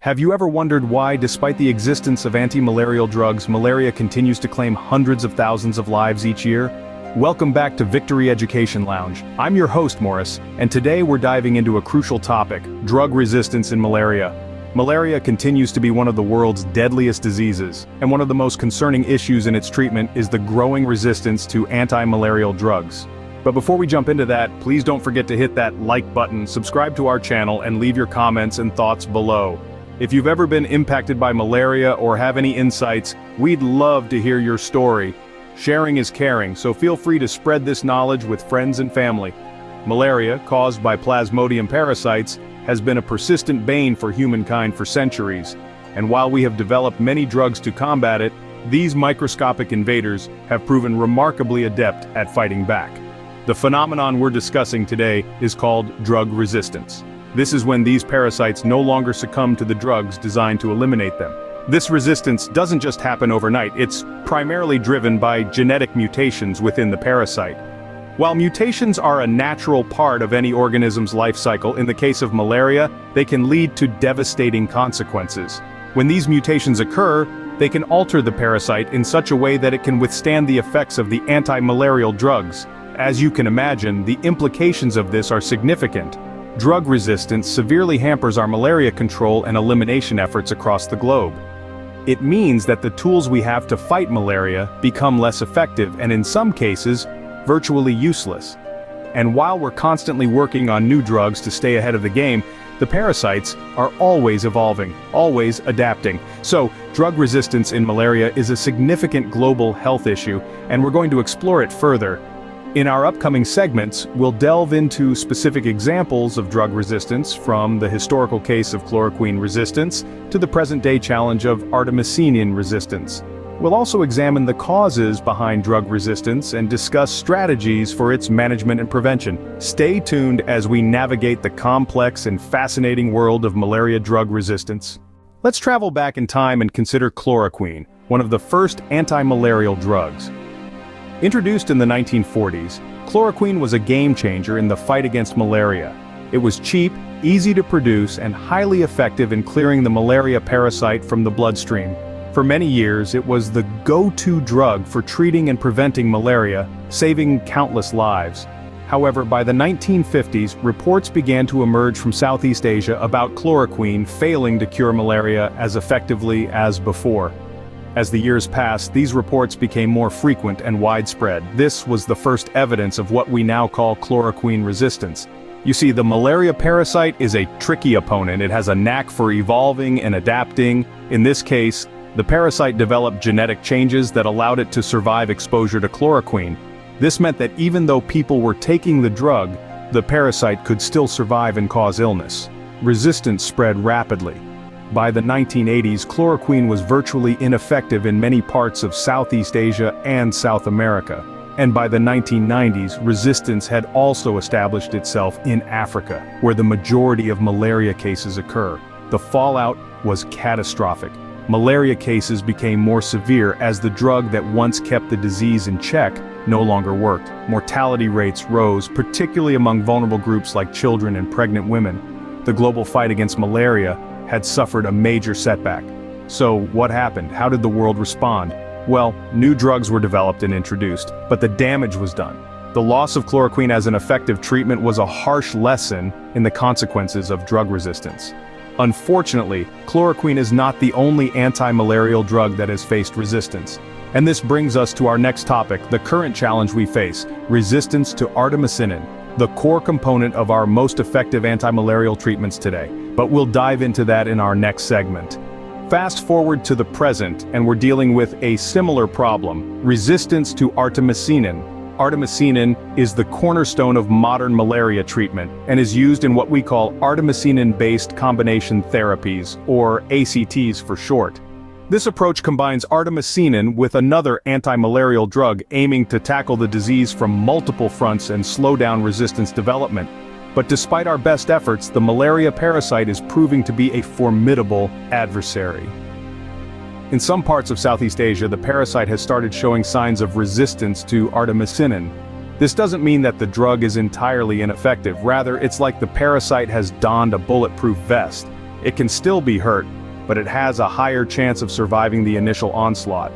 Have you ever wondered why, despite the existence of anti-malarial drugs, malaria continues to claim hundreds of thousands of lives each year? Welcome back to Victory Education Lounge. I'm your host, Maurice, and today we're diving into a crucial topic: drug resistance in malaria. Malaria continues to be one of the world's deadliest diseases, and one of the most concerning issues in its treatment is the growing resistance to anti-malarial drugs. But before we jump into that, please don't forget to hit that like button, subscribe to our channel, and leave your comments and thoughts below. If you've ever been impacted by malaria or have any insights, we'd love to hear your story. Sharing is caring, so feel free to spread this knowledge with friends and family. Malaria, caused by Plasmodium parasites, has been a persistent bane for humankind for centuries, and while we have developed many drugs to combat it, these microscopic invaders have proven remarkably adept at fighting back. The phenomenon we're discussing today is called drug resistance. This is when these parasites no longer succumb to the drugs designed to eliminate them. This resistance doesn't just happen overnight, it's primarily driven by genetic mutations within the parasite. While mutations are a natural part of any organism's life cycle, in the case of malaria, they can lead to devastating consequences. When these mutations occur, they can alter the parasite in such a way that it can withstand the effects of the anti-malarial drugs. As you can imagine, the implications of this are significant. Drug resistance severely hampers our malaria control and elimination efforts across the globe. It means that the tools we have to fight malaria become less effective and in some cases, virtually useless. And while we're constantly working on new drugs to stay ahead of the game, the parasites are always evolving, always adapting. So, drug resistance in malaria is a significant global health issue, and we're going to explore it further. In our upcoming segments, we'll delve into specific examples of drug resistance, from the historical case of chloroquine resistance to the present-day challenge of artemisinin resistance. We'll also examine the causes behind drug resistance and discuss strategies for its management and prevention. Stay tuned as we navigate the complex and fascinating world of malaria drug resistance. Let's travel back in time and consider chloroquine, one of the first anti-malarial drugs. Introduced in the 1940s, chloroquine was a game-changer in the fight against malaria. It was cheap, easy to produce, and highly effective in clearing the malaria parasite from the bloodstream. For many years, it was the go-to drug for treating and preventing malaria, saving countless lives. However, by the 1950s, reports began to emerge from Southeast Asia about chloroquine failing to cure malaria as effectively as before. As the years passed, these reports became more frequent and widespread. This was the first evidence of what we now call chloroquine resistance. You see, the malaria parasite is a tricky opponent. It has a knack for evolving and adapting. In this case, the parasite developed genetic changes that allowed it to survive exposure to chloroquine. This meant that even though people were taking the drug, the parasite could still survive and cause illness. Resistance spread rapidly. By the 1980s, chloroquine was virtually ineffective in many parts of Southeast Asia and South America. And by the 1990s, resistance had also established itself in Africa, where the majority of malaria cases occur. The fallout was catastrophic. Malaria cases became more severe as the drug that once kept the disease in check no longer worked. Mortality rates rose, particularly among vulnerable groups like children and pregnant women. The global fight against malaria had suffered a major setback. So what happened? How did the world respond? Well, new drugs were developed and introduced, but the damage was done. The loss of chloroquine as an effective treatment was a harsh lesson in the consequences of drug resistance. Unfortunately, chloroquine is not the only anti-malarial drug that has faced resistance. And this brings us to our next topic, the current challenge we face: resistance to artemisinin, the core component of our most effective anti-malarial treatments today. But we'll dive into that in our next segment. Fast forward to the present, and we're dealing with a similar problem: resistance to artemisinin. Artemisinin is the cornerstone of modern malaria treatment, and is used in what we call artemisinin-based combination therapies, or ACTs for short. This approach combines artemisinin with another anti-malarial drug, aiming to tackle the disease from multiple fronts and slow down resistance development. But despite our best efforts, the malaria parasite is proving to be a formidable adversary. In some parts of Southeast Asia, the parasite has started showing signs of resistance to artemisinin. This doesn't mean that the drug is entirely ineffective. Rather, it's like the parasite has donned a bulletproof vest. It can still be hurt, but it has a higher chance of surviving the initial onslaught.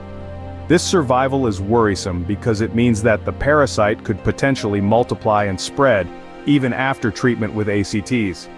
This survival is worrisome because it means that the parasite could potentially multiply and spread, even after treatment with ACTs.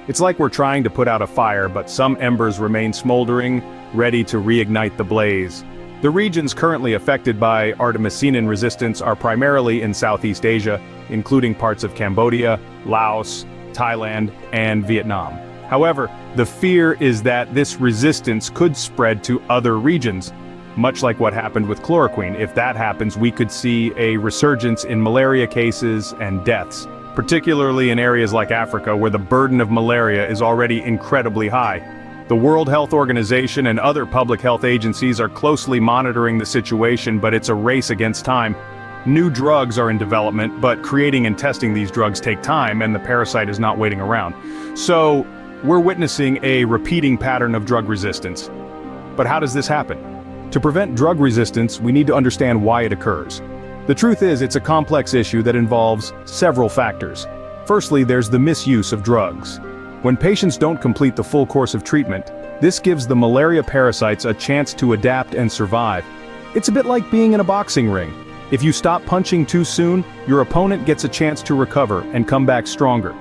It's like we're trying to put out a fire, but some embers remain smoldering, ready to reignite the blaze. The regions currently affected by artemisinin resistance are primarily in Southeast Asia, including parts of Cambodia, Laos, Thailand, and Vietnam. However, the fear is that this resistance could spread to other regions, much like what happened with chloroquine. If that happens, we could see a resurgence in malaria cases and deaths, particularly in areas like Africa where the burden of malaria is already incredibly high. The World Health Organization and other public health agencies are closely monitoring the situation, but it's a race against time. New drugs are in development, but creating and testing these drugs take time, and the parasite is not waiting around. So, we're witnessing a repeating pattern of drug resistance. But how does this happen? To prevent drug resistance, we need to understand why it occurs. The truth is, it's a complex issue that involves several factors. Firstly, there's the misuse of drugs. When patients don't complete the full course of treatment, this gives the malaria parasites a chance to adapt and survive. It's a bit like being in a boxing ring. If you stop punching too soon, your opponent gets a chance to recover and come back stronger.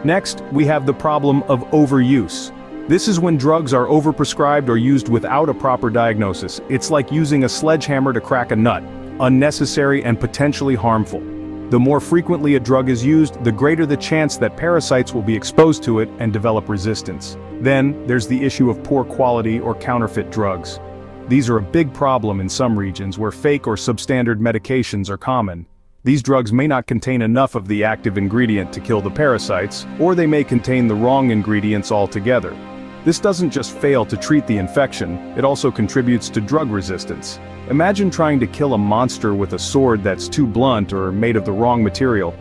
Next, we have the problem of overuse. This is when drugs are overprescribed or used without a proper diagnosis. It's like using a sledgehammer to crack a nut, unnecessary and potentially harmful. The more frequently a drug is used, the greater the chance that parasites will be exposed to it and develop resistance. Then, there's the issue of poor quality or counterfeit drugs. These are a big problem in some regions where fake or substandard medications are common. These drugs may not contain enough of the active ingredient to kill the parasites, or they may contain the wrong ingredients altogether. This doesn't just fail to treat the infection, it also contributes to drug resistance. Imagine trying to kill a monster with a sword that's too blunt or made of the wrong material.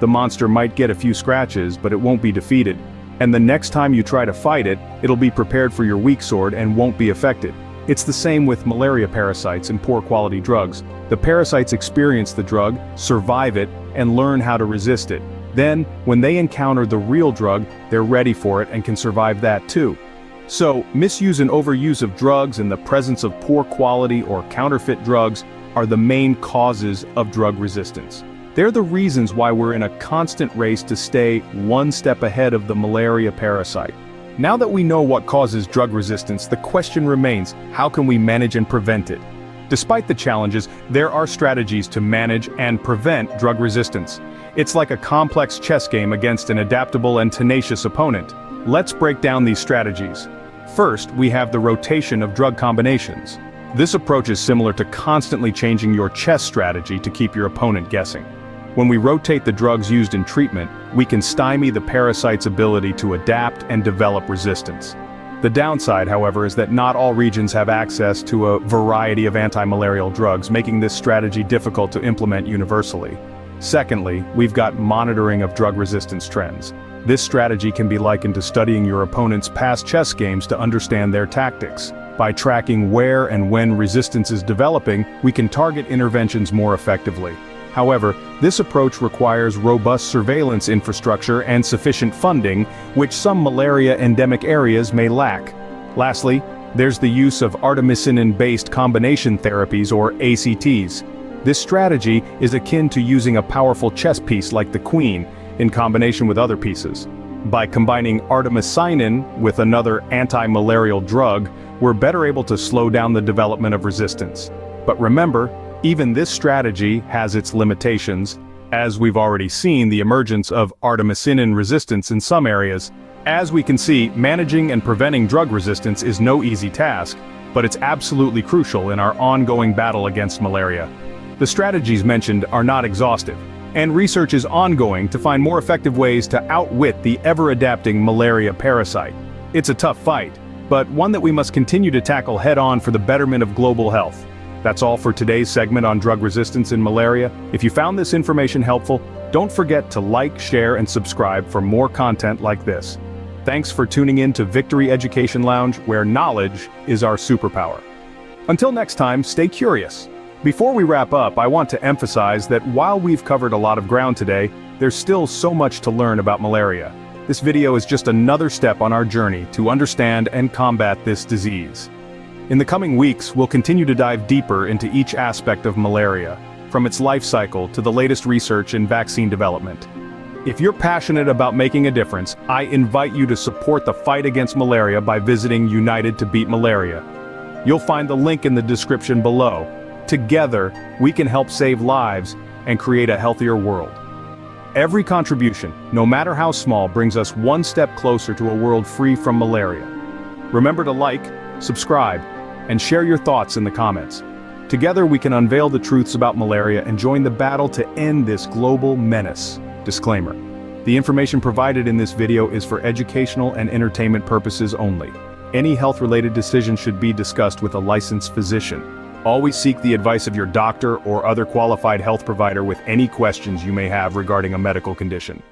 The monster might get a few scratches, but it won't be defeated. And the next time you try to fight it, it'll be prepared for your weak sword and won't be affected. It's the same with malaria parasites and poor quality drugs. The parasites experience the drug, survive it, and learn how to resist it. Then, when they encounter the real drug, they're ready for it and can survive that too. So, misuse and overuse of drugs and the presence of poor quality or counterfeit drugs are the main causes of drug resistance. They're the reasons why we're in a constant race to stay one step ahead of the malaria parasite. Now that we know what causes drug resistance, the question remains, how can we manage and prevent it? Despite the challenges, there are strategies to manage and prevent drug resistance. It's like a complex chess game against an adaptable and tenacious opponent. Let's break down these strategies. First, we have the rotation of drug combinations. This approach is similar to constantly changing your chess strategy to keep your opponent guessing. When we rotate the drugs used in treatment, we can stymie the parasite's ability to adapt and develop resistance. The downside, however, is that not all regions have access to a variety of anti-malarial drugs, making this strategy difficult to implement universally. Secondly, we've got monitoring of drug resistance trends. This strategy can be likened to studying your opponent's past chess games to understand their tactics. By tracking where and when resistance is developing, we can target interventions more effectively. However, this approach requires robust surveillance infrastructure and sufficient funding, which some malaria endemic areas may lack. Lastly, there's the use of artemisinin-based combination therapies or ACTs. This strategy is akin to using a powerful chess piece like the queen in combination with other pieces. By combining artemisinin with another anti-malarial drug, we're better able to slow down the development of resistance. But remember, even this strategy has its limitations, as we've already seen the emergence of artemisinin resistance in some areas. As we can see, managing and preventing drug resistance is no easy task, but it's absolutely crucial in our ongoing battle against malaria. The strategies mentioned are not exhaustive, and research is ongoing to find more effective ways to outwit the ever-adapting malaria parasite. It's a tough fight, but one that we must continue to tackle head-on for the betterment of global health. That's all for today's segment on drug resistance in malaria. If you found this information helpful, don't forget to like, share, and subscribe for more content like this. Thanks for tuning in to Victory Education Lounge, where knowledge is our superpower. Until next time, stay curious. Before we wrap up, I want to emphasize that while we've covered a lot of ground today, there's still so much to learn about malaria. This video is just another step on our journey to understand and combat this disease. In the coming weeks, we'll continue to dive deeper into each aspect of malaria, from its life cycle to the latest research in vaccine development. If you're passionate about making a difference, I invite you to support the fight against malaria by visiting United to Beat Malaria. You'll find the link in the description below. Together, we can help save lives and create a healthier world. Every contribution, no matter how small, brings us one step closer to a world free from malaria. Remember to like, subscribe, and share your thoughts in the comments. Together we can unveil the truths about malaria and join the battle to end this global menace. Disclaimer: the information provided in this video is for educational and entertainment purposes only. Any health-related decision should be discussed with a licensed physician. Always seek the advice of your doctor or other qualified health provider with any questions you may have regarding a medical condition.